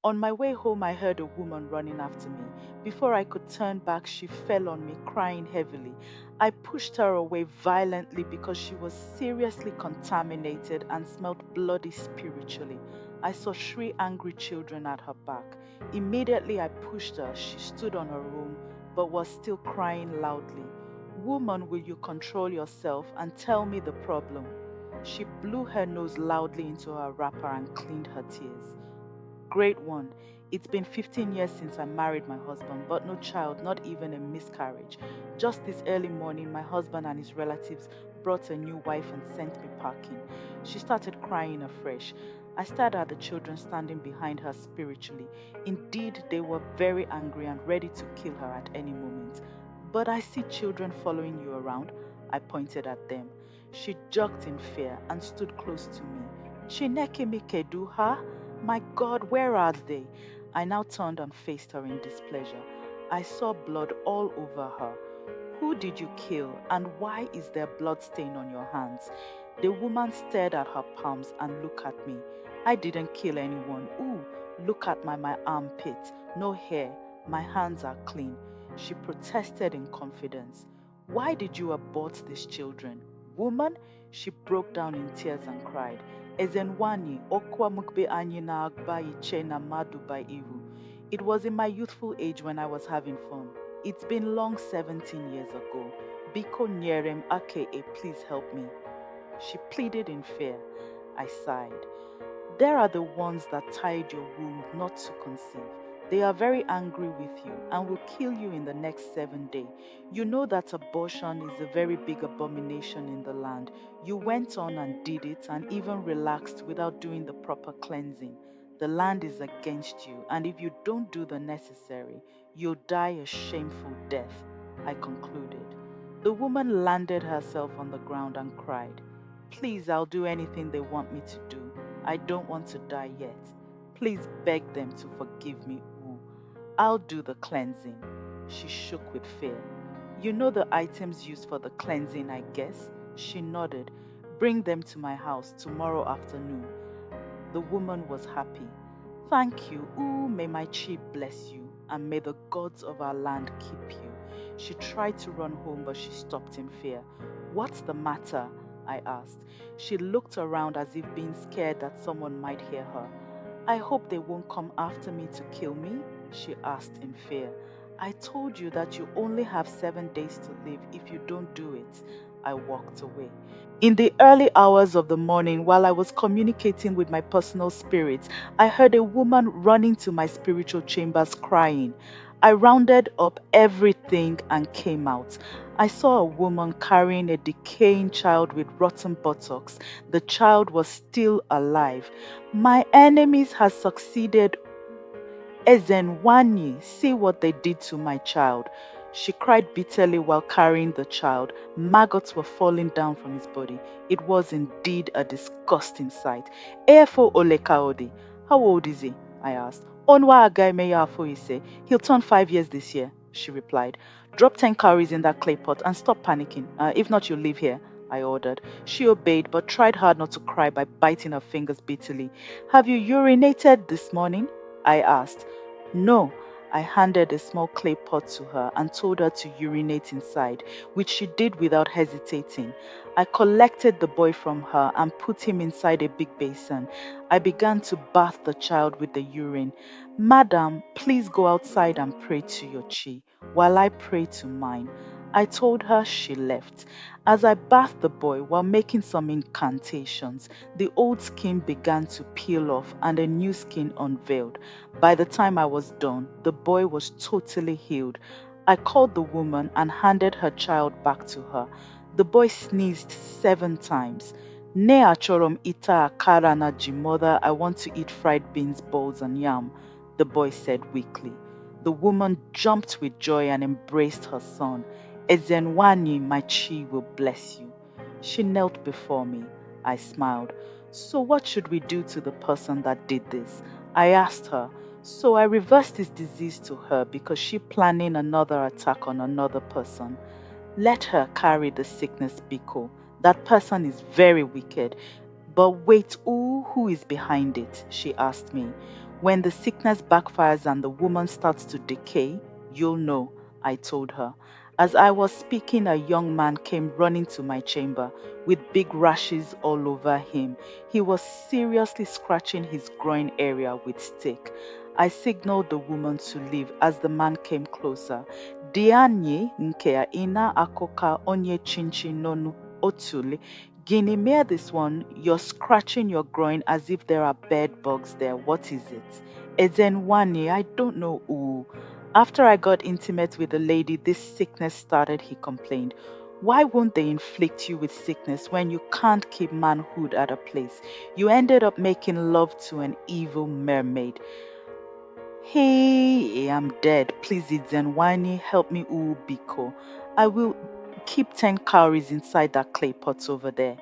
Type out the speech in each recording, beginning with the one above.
On my way home, I heard a woman running after me. Before I could turn back, she fell on me, crying heavily. I pushed her away violently because she was seriously contaminated and smelled bloody spiritually. I saw three angry children at her back. Immediately, I pushed her. She stood on her own, but was still crying loudly. Woman, will you control yourself and tell me the problem? She blew her nose loudly into her wrapper and cleaned her tears. Great one. It's been 15 years since I married my husband, but no child, not even a miscarriage. Just this early morning, my husband and his relatives brought a new wife and sent me packing. She started crying afresh. I stared at the children standing behind her spiritually. Indeed, they were very angry and ready to kill her at any moment. But I see children following you around. I pointed at them. She jerked in fear and stood close to me. Chineke mi kedu ha? My God, where are they? I now turned and faced her in displeasure. I saw blood all over her. Who did you kill, and why is there blood stain on your hands? The woman stared at her palms and looked at me. I didn't kill anyone. Ooh, look at my armpit. No hair. My hands are clean. She protested in confidence. Why did you abort these children? Woman, she broke down in tears and cried. Ezenwani, okwa mukbe anyi na agba iche na madu by ihu. It was in my youthful age when I was having fun. It's been long 17 years ago. Biko Nyerem aka please help me. She pleaded in fear. I sighed. There are the ones that tied your womb not to conceive. They are very angry with you and will kill you in the next 7 days. You know that abortion is a very big abomination in the land. You went on and did it and even relaxed without doing the proper cleansing. The land is against you, and if you don't do the necessary, you'll die a shameful death, I concluded. The woman landed herself on the ground and cried, please, I'll do anything they want me to do. I don't want to die yet. Please beg them to forgive me. Ooh, I'll do the cleansing. She shook with fear. You know the items used for the cleansing, I guess? She nodded. Bring them to my house tomorrow afternoon. The woman was happy. Thank you. Ooh, may my chi bless you, and may the gods of our land keep you. She tried to run home, but she stopped in fear. What's the matter? I asked. She looked around as if being scared that someone might hear her. I hope they won't come after me to kill me, she asked in fear. I told you that you only have 7 days to live if you don't do it. I walked away. In the early hours of the morning, while I was communicating with my personal spirits, I heard a woman running to my spiritual chambers crying. I rounded up everything and came out. I saw a woman carrying a decaying child with rotten buttocks. The child was still alive. My enemies had succeeded. Ezenwani, see what they did to my child. She cried bitterly while carrying the child. Maggots were falling down from his body. It was indeed a disgusting sight. Efo Olekaodi, how old is he? I asked. Onwa Agaime Afo Ise, he'll turn 5 years this year, she replied. Drop 10 cowries in that clay pot and stop panicking. If not, you'll leave here, I ordered. She obeyed but tried hard not to cry by biting her fingers bitterly. Have you urinated this morning? I asked. No, I handed a small clay pot to her and told her to urinate inside, which she did without hesitating. I collected the boy from her and put him inside a big basin. I began to bath the child with the urine. Madam, please go outside and pray to your chi while I pray to mine. I told her. She left. As I bathed the boy while making some incantations, the old skin began to peel off and a new skin unveiled. By the time I was done, the boy was totally healed. I called the woman and handed her child back to her. The boy sneezed 7 times. Ne achorom ita akara na ji mother, I want to eat fried beans, balls, and yam, the boy said weakly. The woman jumped with joy and embraced her son. Ezenwani, my chi will bless you. She knelt before me. I smiled. So what should we do to the person that did this? I asked her. So I reversed his disease to her because she planning another attack on another person. Let her carry the sickness, Biko. That person is very wicked. But wait, who is behind it? She asked me. When the sickness backfires and the woman starts to decay, you'll know, I told her. As I was speaking, a young man came running to my chamber with big rashes all over him. He was seriously scratching his groin area with stick. I signaled the woman to leave as the man came closer. Dianye nkea ina akoka onye chinchi nonu otule. Guinea mare this one, you're scratching your groin as if there are bed bugs there. What is it? Ezenwani, I don't know who. After I got intimate with the lady, this sickness started, he complained. Why won't they inflict you with sickness when you can't keep manhood at a place? You ended up making love to an evil mermaid. Hey, I'm dead. Please, Izenwani, help me, Biko. I will keep 10 cowries inside that clay pot over there.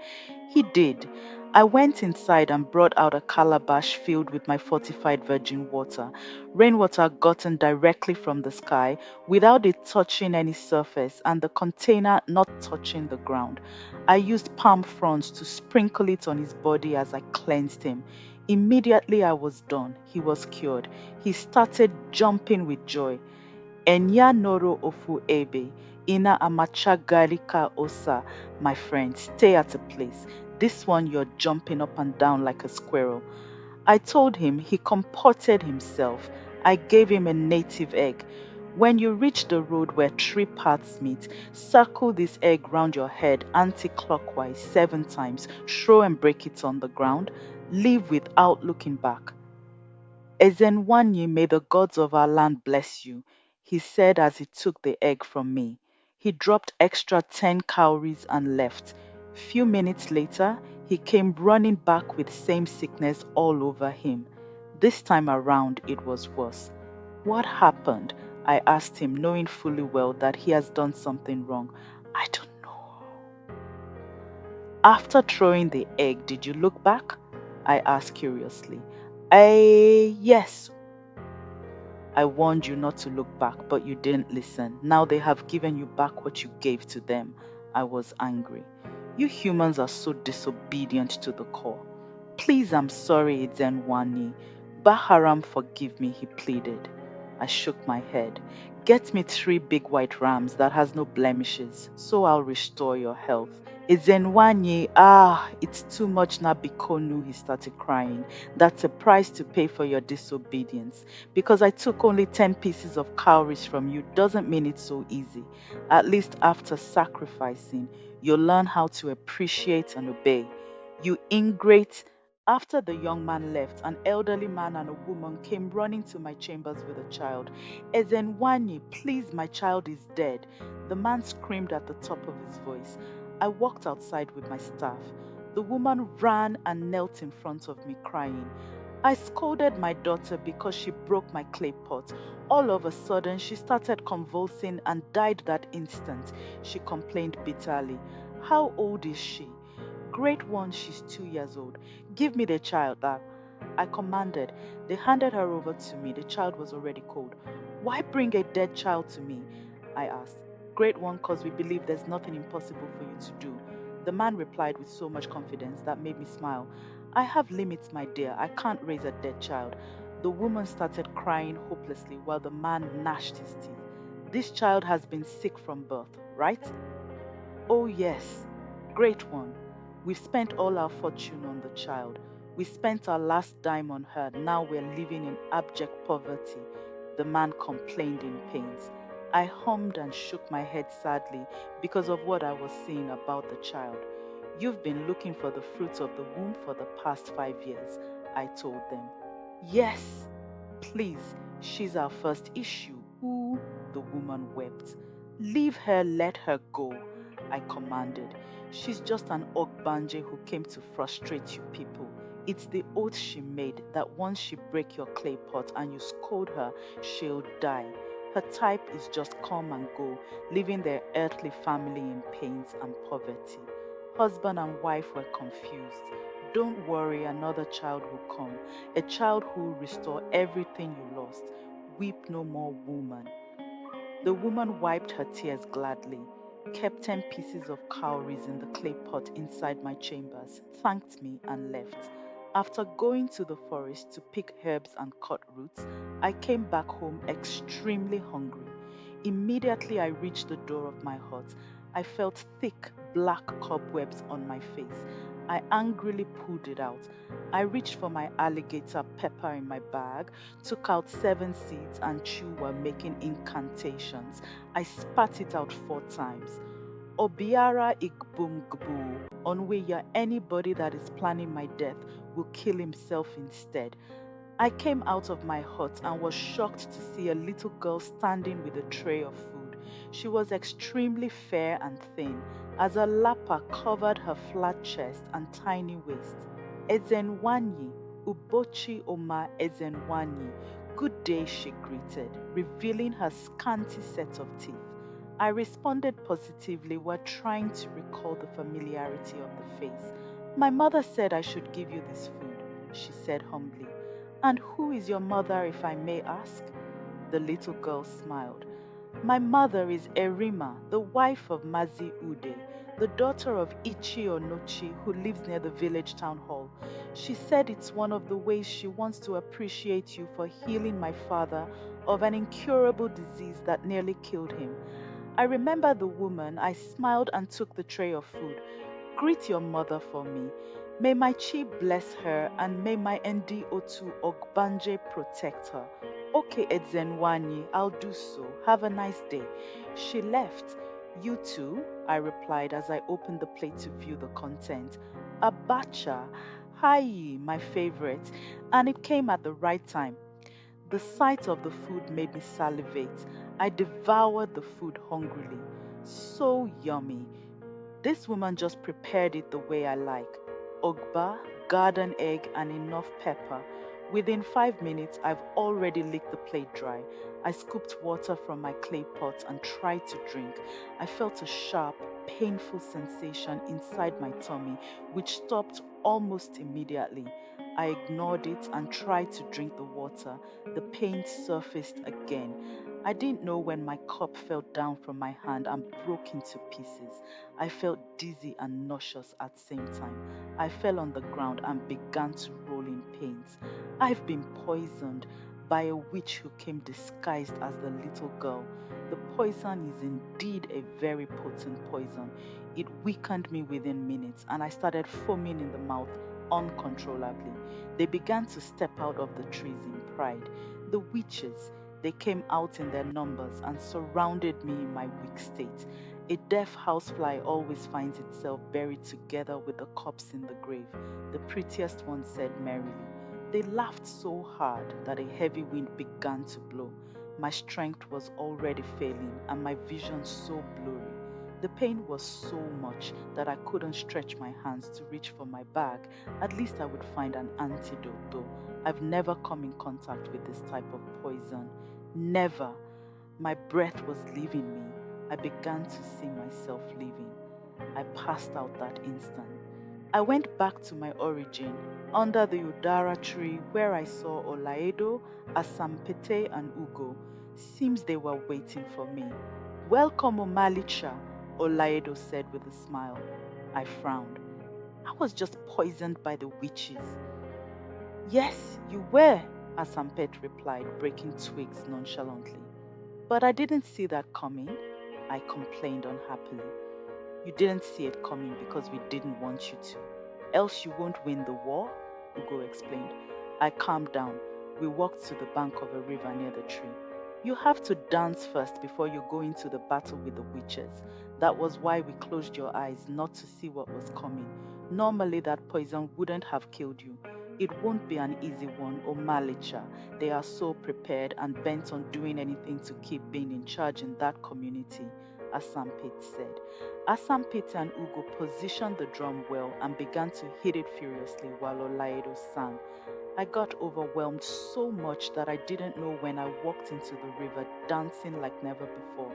He did. I went inside and brought out a calabash filled with my fortified virgin water, rainwater gotten directly from the sky without it touching any surface and the container not touching the ground. I used palm fronds to sprinkle it on his body as I cleansed him. Immediately I was done. He was cured. He started jumping with joy. Enya noro ofu ebe, ina amachagarika osa. My friend, stay at a place. This one you're jumping up and down like a squirrel. I told him he comported himself. I gave him a native egg. When you reach the road where three paths meet, circle this egg round your head anti-clockwise 7 times, throw and break it on the ground, leave without looking back. Ezenwanye, may the gods of our land bless you, he said as he took the egg from me. He dropped extra 10 cowries and left. Few minutes later, he came running back with same sickness all over him. This time around, it was worse. What happened? I asked him, knowing fully well that he has done something wrong. I don't know. After throwing the egg, did you look back? I asked curiously. Yes, I warned you not to look back, but you didn't listen. Now they have given you back what you gave to them. I was angry. You humans are so disobedient to the core. Please, I'm sorry, Izenwani. Baharam, forgive me, he pleaded. I shook my head. Get me 3 big white rams that has no blemishes, so I'll restore your health. Izenwanye, it's too much now, Bikonu, he started crying. That's a price to pay for your disobedience. Because I took only 10 pieces of cowries from you doesn't mean it's so easy. At least after sacrificing, you'll learn how to appreciate and obey. You ingrate. After the young man left, an elderly man and a woman came running to my chambers with a child. Ezenwanye, please, my child is dead. The man screamed at the top of his voice. I walked outside with my staff. The woman ran and knelt in front of me, crying. I scolded my daughter because she broke my clay pot. All of a sudden, she started convulsing and died that instant, she complained bitterly. How old is she? Great one, she's 2 years old. Give me the child, that I commanded. They handed her over to me. The child was already cold. Why bring a dead child to me? I asked. Great one, cause we believe there's nothing impossible for you to do. The man replied with so much confidence that made me smile. I have limits, my dear. I can't raise a dead child. The woman started crying hopelessly while the man gnashed his teeth. This child has been sick from birth, right? Oh, yes, great one. We've spent all our fortune on the child. We spent our last dime on her. Now we're living in abject poverty. The man complained in pains. I hummed and shook my head sadly because of what I was seeing about the child. You've been looking for the fruits of the womb for the past 5 years, I told them. Yes, please, she's our first issue. Ooh, the woman wept. Leave her, let her go, I commanded. She's just an Ogbanje who came to frustrate you people. It's the oath she made that once she break your clay pot and you scold her, she'll die. Her type is just come and go, leaving their earthly family in pains and poverty. Husband and wife were confused. Don't worry, another child will come, a child who will restore everything you lost. Weep no more, woman. The woman wiped her tears gladly, kept 10 pieces of cowries in the clay pot inside my chambers, thanked me, and left. After going to the forest to pick herbs and cut roots, I came back home extremely hungry. Immediately I reached the door of my hut. I felt thick black cobwebs on my face. I angrily pulled it out. I reached for my alligator pepper in my bag, took out 7 seeds and chew while making incantations. I spat it out 4 times. Obiara Igbumgbu, Onweya, anybody that is planning my death will kill himself instead. I came out of my hut and was shocked to see a little girl standing with a tray of food. She was extremely fair and thin, as a lapa covered her flat chest and tiny waist. Ezenwanyi, Ubochi Oma Ezenwanyi. Good day, she greeted, revealing her scanty set of teeth. I responded positively while trying to recall the familiarity of the face. My mother said I should give you this food, she said humbly. And who is your mother, if I may ask? The little girl smiled. My mother is Erima, the wife of Mazi Ude, the daughter of Ichi Onochi, who lives near the village town hall. She said it's one of the ways she wants to appreciate you for healing my father of an incurable disease that nearly killed him. I remember the woman. I smiled and took the tray of food. Greet your mother for me. May my chi bless her and may my Ndi Otu Ogbanje protect her. Okay, Edzenwani, I'll do so. Have a nice day. She left. You too, I replied as I opened the plate to view the content. Abacha, hi, my favorite, and it came at the right time. The sight of the food made me salivate. I devoured the food hungrily. So yummy. This woman just prepared it the way I like. Ogba, garden egg, and enough pepper. Within 5 minutes, I've already licked the plate dry. I scooped water from my clay pot and tried to drink. I felt a sharp, painful sensation inside my tummy, which stopped almost immediately. I ignored it and tried to drink the water. The pain surfaced again. I didn't know when my cup fell down from my hand and broke into pieces. I felt dizzy and nauseous at the same time. I fell on the ground and began to roll in pains. I've been poisoned by a witch who came disguised as the little girl. The poison is indeed a very potent poison. It weakened me within minutes and I started foaming in the mouth uncontrollably. They began to step out of the trees in pride. The witches, they came out in their numbers and surrounded me in my weak state. A deaf housefly always finds itself buried together with the corpse in the grave, the prettiest one said merrily. They laughed so hard that a heavy wind began to blow. My strength was already failing and my vision so blurry. The pain was so much that I couldn't stretch my hands to reach for my bag. At least I would find an antidote, though. I've never come in contact with this type of poison. Never. My breath was leaving me. I began to see myself leaving. I passed out that instant. I went back to my origin, under the Udara tree where I saw Olaedo, Asampete, and Ugo. Seems they were waiting for me. Welcome, Omalicha, Olaedo said with a smile. I frowned. I was just poisoned by the witches. Yes, you were, Asampet replied, breaking twigs nonchalantly. But I didn't see that coming, I complained unhappily. You didn't see it coming because we didn't want you to. Else you won't win the war, Ugo explained. I calmed down. We walked to the bank of a river near the tree. You have to dance first before you go into the battle with the witches. That was why we closed your eyes not to see what was coming. Normally that poison wouldn't have killed you. It won't be an easy one, or Malicha. They are so prepared and bent on doing anything to keep being in charge in that community, Asampit said. Asampit and Ugo positioned the drum well and began to hit it furiously while Olaedo sang. I got overwhelmed so much that I didn't know when I walked into the river dancing like never before.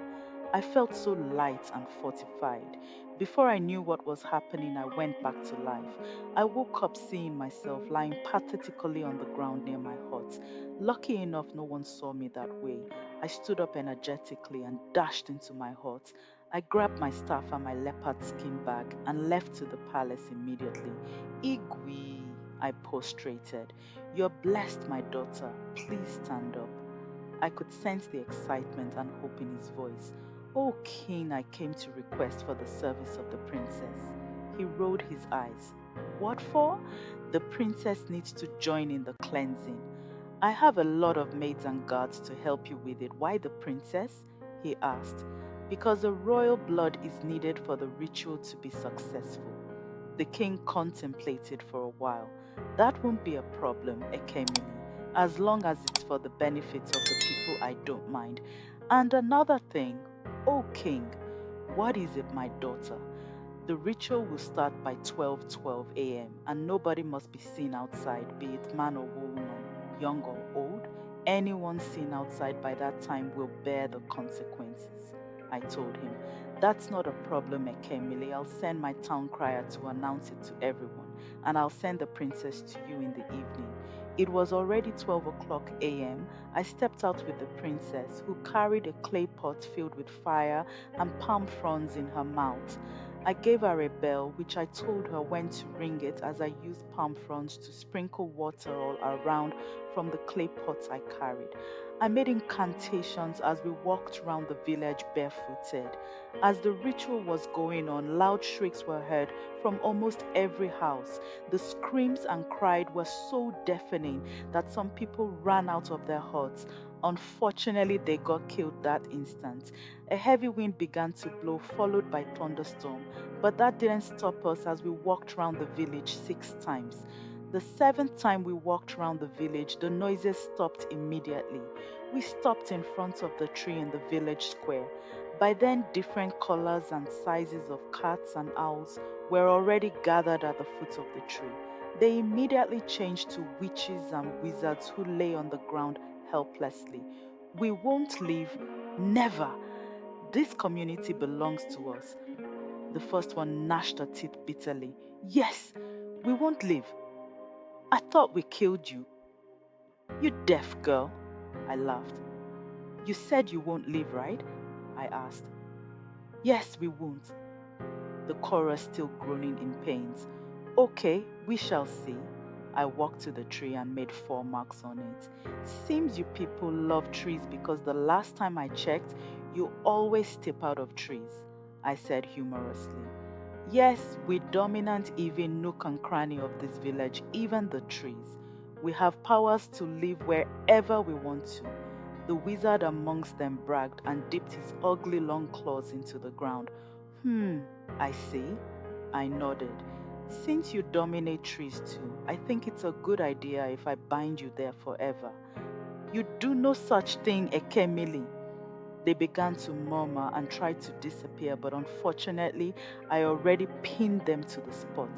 I felt so light and fortified. Before I knew what was happening, I went back to life. I woke up seeing myself lying pathetically on the ground near my hut. Lucky enough, no one saw me that way. I stood up energetically and dashed into my hut. I grabbed my staff and my leopard skin bag and left to the palace immediately. Igwe, I prostrated. You're blessed, my daughter. Please stand up. I could sense the excitement and hope in his voice. O king, I came to request for the service of the princess. He rolled his eyes. What for? The princess needs to join in the cleansing. I have a lot of maids and guards to help you with it. Why the princess? He asked. Because the royal blood is needed for the ritual to be successful. The king contemplated for a while. That won't be a problem, Ekemili, as long as it's for the benefit of the people I don't mind. And another thing, O king, what is it, my daughter? The ritual will start by 12:12 a.m. and nobody must be seen outside, be it man or woman, young or old. Anyone seen outside by that time will bear the consequences. I told him, that's not a problem, Ekemili. I'll send my town crier to announce it to everyone, and I'll send the princess to you in the evening. It was already 12 o'clock a.m. I stepped out with the princess, who carried a clay pot filled with fire and palm fronds in her mouth. I gave her a bell, which I told her when to ring it as I used palm fronds to sprinkle water all around from the clay pots I carried. I made incantations as we walked round the village barefooted. As the ritual was going on, loud shrieks were heard from almost every house. The screams and cries were so deafening that some people ran out of their huts. Unfortunately, they got killed that instant. A heavy wind began to blow, followed by thunderstorm, but that didn't stop us as we walked round the village 6 times. The seventh time we walked round the village, the noises stopped immediately. We stopped in front of the tree in the village square. By then, different colors and sizes of cats and owls were already gathered at the foot of the tree. They immediately changed to witches and wizards who lay on the ground helplessly. We won't leave, never. This community belongs to us. The first one gnashed her teeth bitterly. Yes, we won't leave. I thought we killed you. You deaf girl. I laughed. You said you won't leave, right? I asked. Yes, we won't. The chorus still groaning in pains. Okay, we shall see. I walked to the tree and made 4 marks on it. Seems you people love trees because the last time I checked, you always step out of trees, I said humorously. Yes, we dominant even nook and cranny of this village, even the trees. We have powers to live wherever we want to. The wizard amongst them bragged and dipped his ugly long claws into the ground. I see. I nodded. Since you dominate trees too, I think it's a good idea if I bind you there forever. You do no such thing, Ekemili. They began to murmur and try to disappear, but unfortunately, I already pinned them to the spot.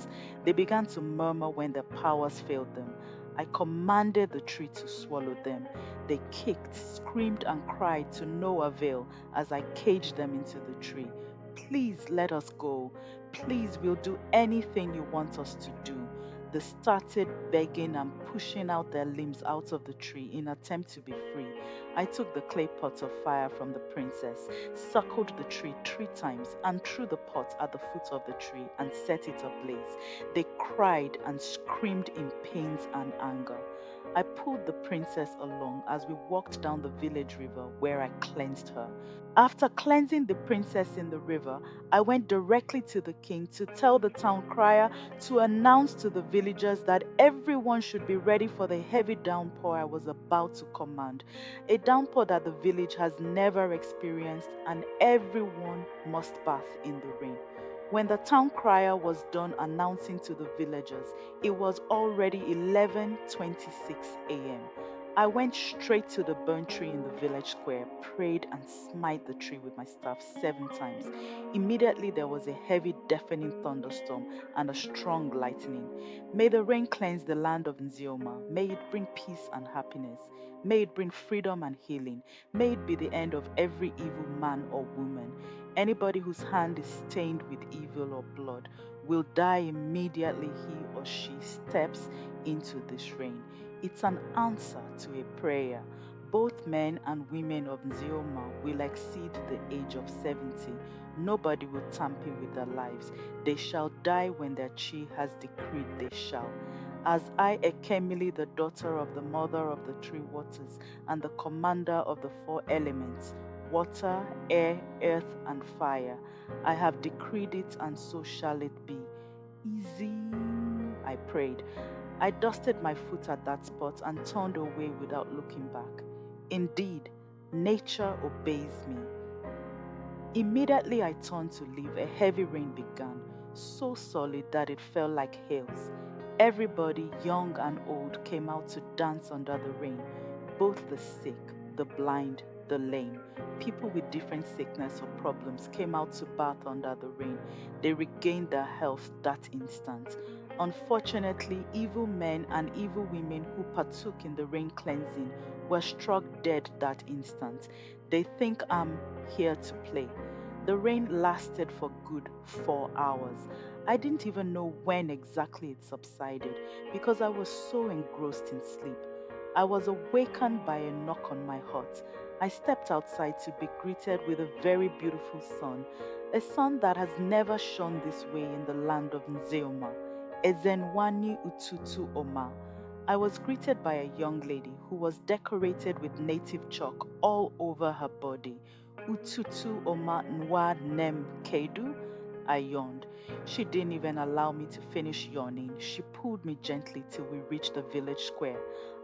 They began to murmur when their powers failed them. I commanded the tree to swallow them. They kicked, screamed, and cried to no avail as I caged them into the tree. Please let us go. Please, we'll do anything you want us to do. They started begging and pushing out their limbs out of the tree in attempt to be free. I took the clay pot of fire from the princess, circled the tree 3 times, and threw the pot at the foot of the tree and set it ablaze. They cried and screamed in pains and anger. I pulled the princess along as we walked down the village river where I cleansed her. After cleansing the princess in the river, I went directly to the king to tell the town crier to announce to the villagers that everyone should be ready for the heavy downpour I was about to command. A downpour that the village has never experienced, and everyone must bath in the rain. When the town crier was done announcing to the villagers, it was already 11:26 a.m. I went straight to the burnt tree in the village square, prayed, and smite the tree with my staff 7 times. Immediately there was a heavy, deafening thunderstorm and a strong lightning. May the rain cleanse the land of Nzioma. May it bring peace and happiness. May it bring freedom and healing. May it be the end of every evil man or woman. Anybody whose hand is stained with evil or blood will die immediately he or she steps into this rain. It's an answer to a prayer. Both men and women of Nzioma will exceed the age of 70. Nobody will tamper with their lives. They shall die when their chi has decreed they shall. as I, Ekemili, the daughter of the mother of the three waters and the commander of the four elements, water, air, earth, and fire, I have decreed it, and so shall it be. Easy, I prayed. I dusted my foot at that spot and turned away without looking back. Indeed, nature obeys me. Immediately I turned to leave, a heavy rain began, so solid that it fell like hails. Everybody, young and old, came out to dance under the rain, both the sick, the blind, the lame. People with different sickness or problems came out to bath under the rain. They regained their health that instant. Unfortunately, evil men and evil women who partook in the rain cleansing were struck dead that instant. They think I'm here to play. The rain lasted for good 4 hours. I didn't even know when exactly it subsided because I was so engrossed in sleep. I was awakened by a knock on my hut. I stepped outside to be greeted with a very beautiful sun, a sun that has never shone this way in the land of Nzeoma, Ezenwani Ututu Oma. I was greeted by a young lady who was decorated with native chalk all over her body. Ututu Oma Nwa Nem Kedu? I yawned. She didn't even allow me to finish yawning. She pulled me gently till we reached the village square.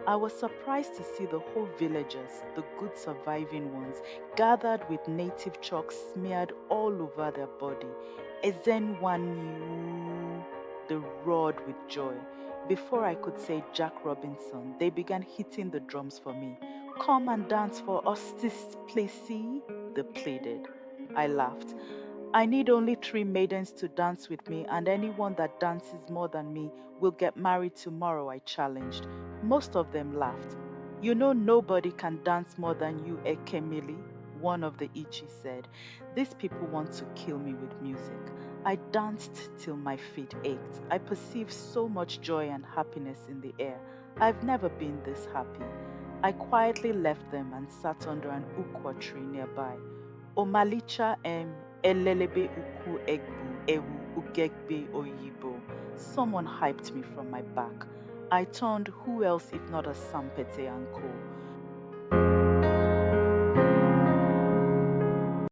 I was surprised to see the whole villagers, the good surviving ones, gathered with native chalk smeared all over their body. Ezenwani, they roared with joy. Before I could say Jack Robinson, they began hitting the drums for me. Come and dance for us this placey, they pleaded. I laughed. I need only 3 maidens to dance with me, and anyone that dances more than me will get married tomorrow, I challenged. Most of them laughed. You know nobody can dance more than you, Ekemili, one of the Ichi said. These people want to kill me with music. I danced till my feet ached. I perceived so much joy and happiness in the air. I've never been this happy. I quietly left them and sat under an ukwa tree nearby. Omalicha elelebe uku egbu ewu ugegbe oyibo. Someone hyped me from my back. I turned, who else if not a Sampete uncle?